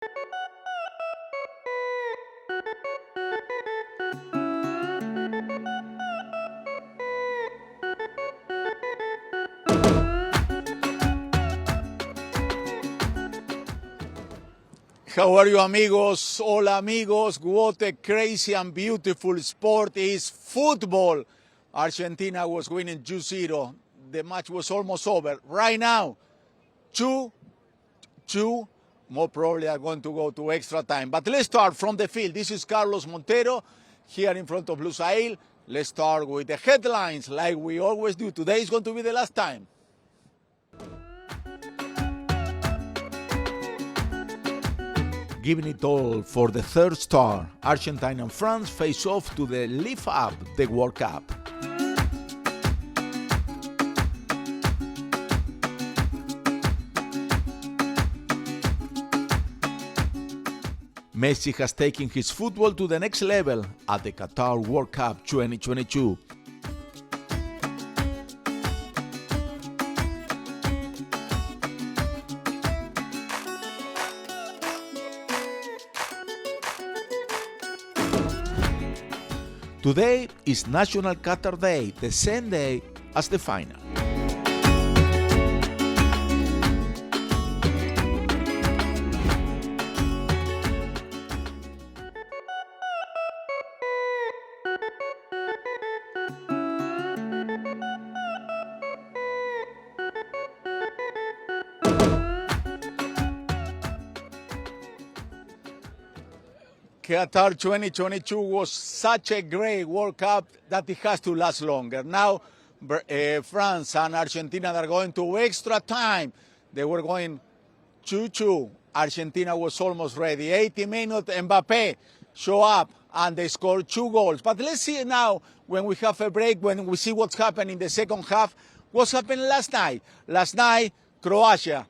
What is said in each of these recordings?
How are you, amigos? Hola, amigos. What a crazy and beautiful sport is football. Argentina was winning 2-0. The match was almost over. Right now, 2-2. More probably are going to go to extra time. But let's start from the field. This is Carlos Montero here in front of Lusail. Let's start with the headlines like we always do. Today is going to be the last time. Giving it all for the third star, Argentina and France face off to the Live Up the World Cup. Messi has taken his football to the next level at the Qatar World Cup 2022. Today is National Qatar Day, the same day as the final. Qatar 2022 was such a great World Cup that it has to last longer. Now, France and Argentina are going to extra time. They were going 2-2. Argentina was almost ready. 80 minutes, Mbappe show up and they scored 2 goals. But let's see now, when we have a break, when we see what's happening in the second half, what's happened last night. Last night, Croatia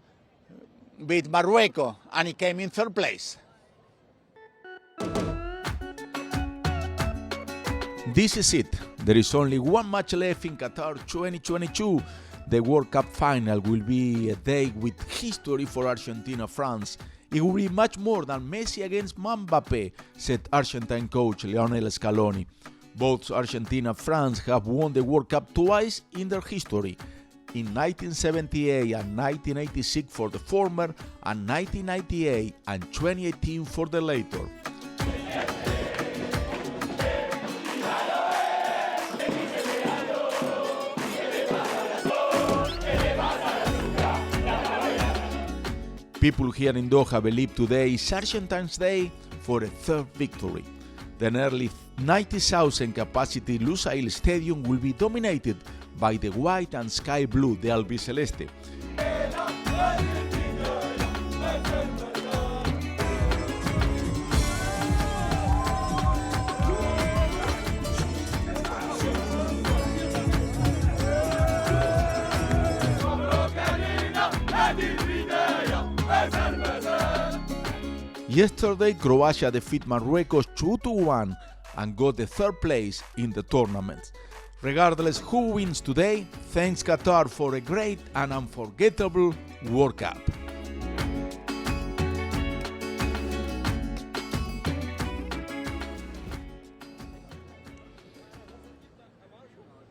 beat Morocco and it came in third place. This is it. There is only one match left in Qatar 2022. The World Cup final will be a day with history for Argentina-France. It will be much more than Messi against Mbappe, said Argentine coach Lionel Scaloni. Both Argentina and France have won the World Cup twice in their history. In 1978 and 1986 for the former, and 1998 and 2018 for the latter. People here in Doha believe today is Argentina's day for a third victory. The nearly 90,000 capacity Lusail Stadium will be dominated by the white and sky blue, the albiceleste. Yesterday, Croatia defeated Morocco 2-1 and got the third place in the tournament. Regardless who wins today, thanks Qatar for a great and unforgettable World Cup.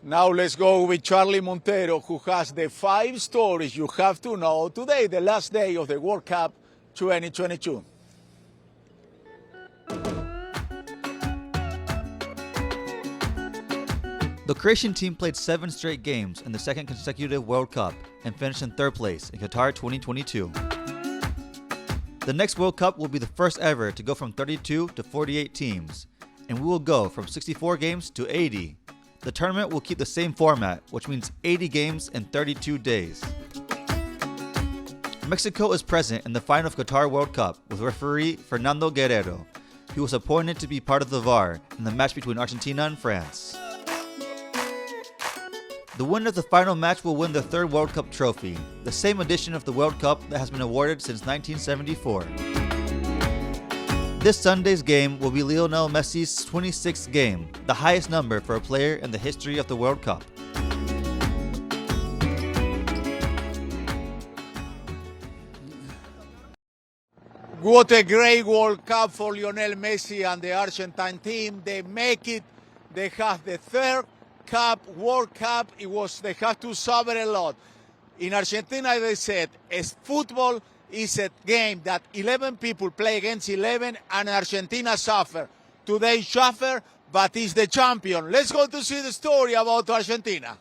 Now let's go with Charlie Montero, who has the 5 stories you have to know today, the last day of the World Cup 2022. The Croatian team played 7 straight games in the second consecutive World Cup and finished in 3rd place in Qatar 2022. The next World Cup will be the first ever to go from 32 to 48 teams, and we will go from 64 games to 80. The tournament will keep the same format, which means 80 games in 32 days. Mexico is present in the final of Qatar World Cup with referee Fernando Guerrero. He was appointed to be part of the VAR in the match between Argentina and France. The winner of the final match will win the 3rd World Cup trophy, the same edition of the World Cup that has been awarded since 1974. This Sunday's game will be Lionel Messi's 26th game, the highest number for a player in the history of the World Cup. What a great World Cup for Lionel Messi and the Argentine team. They make it. They have the third Cup, World Cup. They have to suffer a lot. In Argentina, they said, football is a game that 11 people play against 11, and Argentina suffer. Today suffer, but is the champion. Let's go to see the story about Argentina.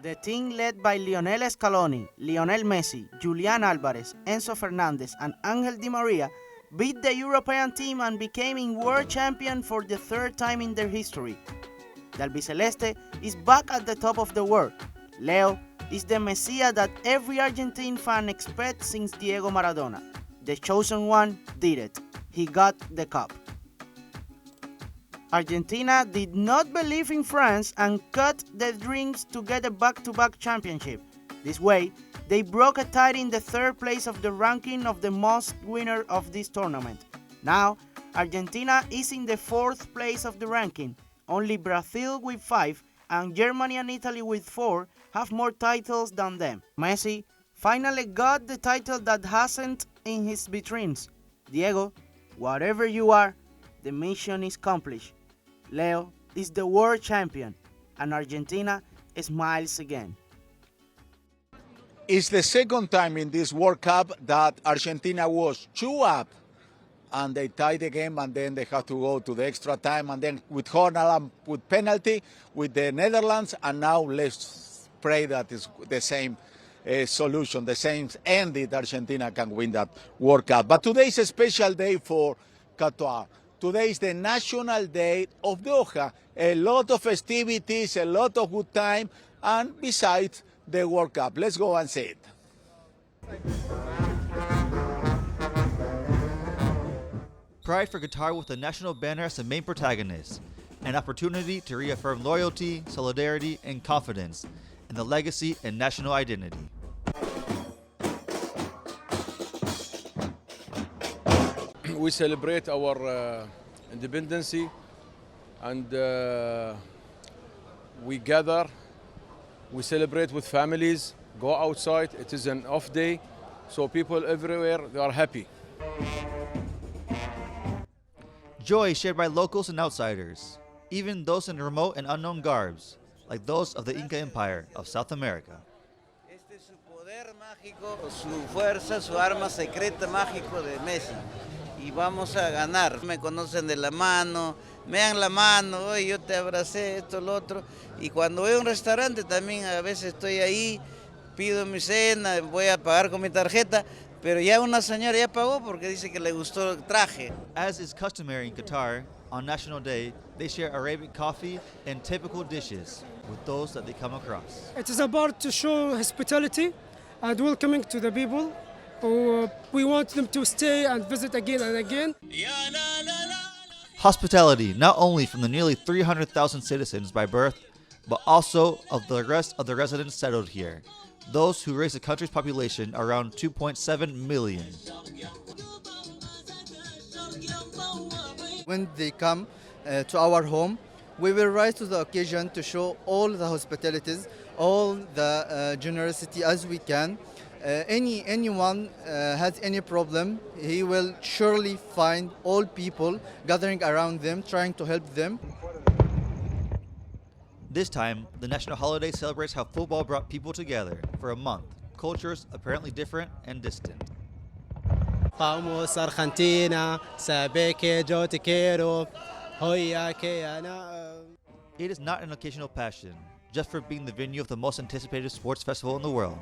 The team led by Lionel Scaloni, Lionel Messi, Julian Alvarez, Enzo Fernandez, and Angel Di Maria beat the European team and became world champion for the third time in their history. The Albiceleste is back at the top of the world. Leo is the messiah that every Argentine fan expects since Diego Maradona. The chosen one did it. He got the cup. Argentina did not believe in France and cut their dreams to get a back-to-back championship. This way, they broke a tie in the third place of the ranking of the most winner of this tournament. Now, Argentina is in the fourth place of the ranking. Only Brazil with 5 and Germany and Italy with 4 have more titles than them. Messi finally got the title that hasn't in his vitrines. Diego, whatever you are, the mission is accomplished. Leo is the world champion, and Argentina smiles again. It's the second time in this World Cup that Argentina was 2 up, and they tied the game, and then they had to go to the extra time, and then with Holland with penalty with the Netherlands, and now let's pray that it's the same solution, the same end that Argentina can win that World Cup. But today is a special day for Qatar. Today is the National Day of Doha. A lot of festivities, a lot of good time, and besides the World Cup. Let's go and see it. Pride for Qatar with the national banner as the main protagonist. An opportunity to reaffirm loyalty, solidarity, and confidence in the legacy and national identity. We celebrate our independence, and we gather, we celebrate with families, go outside. It is an off day, so people everywhere, they are happy. Joy shared by locals and outsiders, even those in remote and unknown garbs, like those of the Inca Empire of South America. Este es su poder mágico, su fuerza, su arma secreta mágico de Messi. Y vamos a ganar. Me conocen de la mano, me dan la mano, oye, yo te abracé, esto, lo otro. Y cuando voy a un restaurante también a veces estoy ahí, pido mi cena, voy a pagar con mi tarjeta, pero ya una señora ya pagó porque dice que le gustó el traje. As is customary in Qatar, on National Day, they share Arabic coffee and typical dishes with those that they come across. It is about to show hospitality and welcoming to the people. We want them to stay and visit again and again. Hospitality not only from the nearly 300,000 citizens by birth, but also of the rest of the residents settled here, those who raise the country's population around 2.7 million. When they come to our home, we will rise to the occasion to show all the hospitalities, all the generosity as we can. Anyone has any problem, he will surely find all people gathering around them, trying to help them. This time, the national holiday celebrates how football brought people together for a month, cultures apparently different and distant. Vamos Argentina, sabe que yo te quiero, hoy que ana. It is not an occasional passion, just for being the venue of the most anticipated sports festival in the world.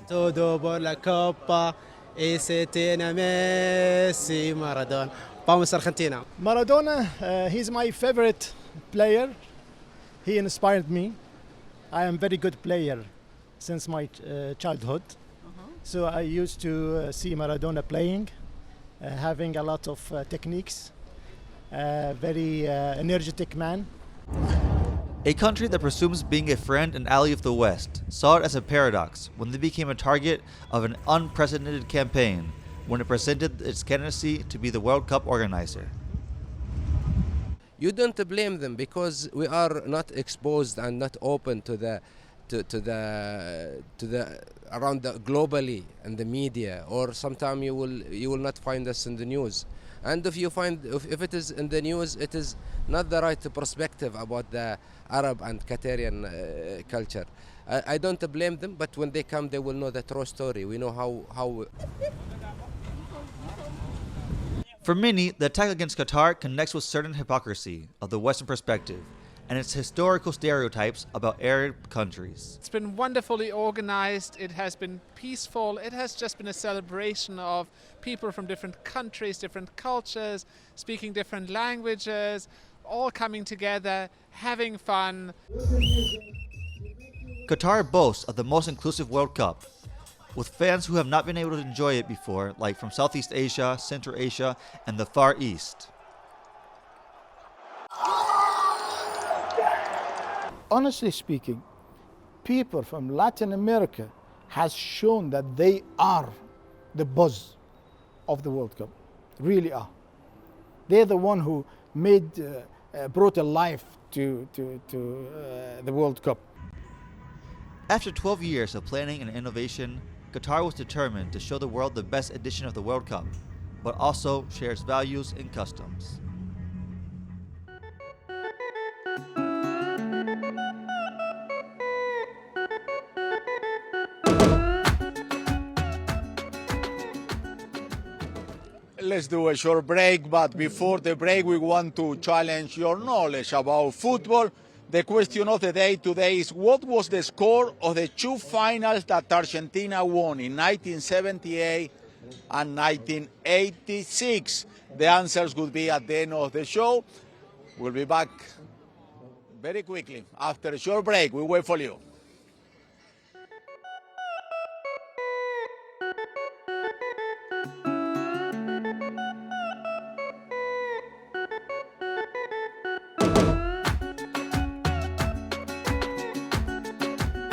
Todo por la copa, ese tiene Messi, Maradona. Vamos Argentina. Maradona, he's my favorite player. He inspired me. I am a very good player since my childhood. So I used to see Maradona playing, having a lot of techniques, very energetic man. A country that presumes being a friend and ally of the West saw it as a paradox when they became a target of an unprecedented campaign when it presented its candidacy to be the World Cup organizer. You don't blame them because we are not exposed and not open to to the around the globally and the media, or sometime you will not find us in the news. And if you find if it is in the news, it is not the right perspective about the Arab and Qatarian culture. I don't blame them, but when they come, they will know the true story. We know how. For many, the attack against Qatar connects with certain hypocrisy of the Western perspective and its historical stereotypes about Arab countries. It's been wonderfully organized, it has been peaceful, it has just been a celebration of people from different countries, different cultures, speaking different languages, all coming together, having fun. Qatar boasts of the most inclusive World Cup, with fans who have not been able to enjoy it before, like from Southeast Asia, Central Asia, and the Far East. Honestly speaking, people from Latin America has shown that they are the buzz of the World Cup, really are. They're the one who brought a life to the World Cup. After 12 years of planning and innovation, Qatar was determined to show the world the best edition of the World Cup, but also shares values and customs. Let's do a short break, but before the break, we want to challenge your knowledge about football. The question of the day today is, what was the score of the two finals that Argentina won in 1978 and 1986? The answers would be at the end of the show. We'll be back very quickly after a short break. We wait for you.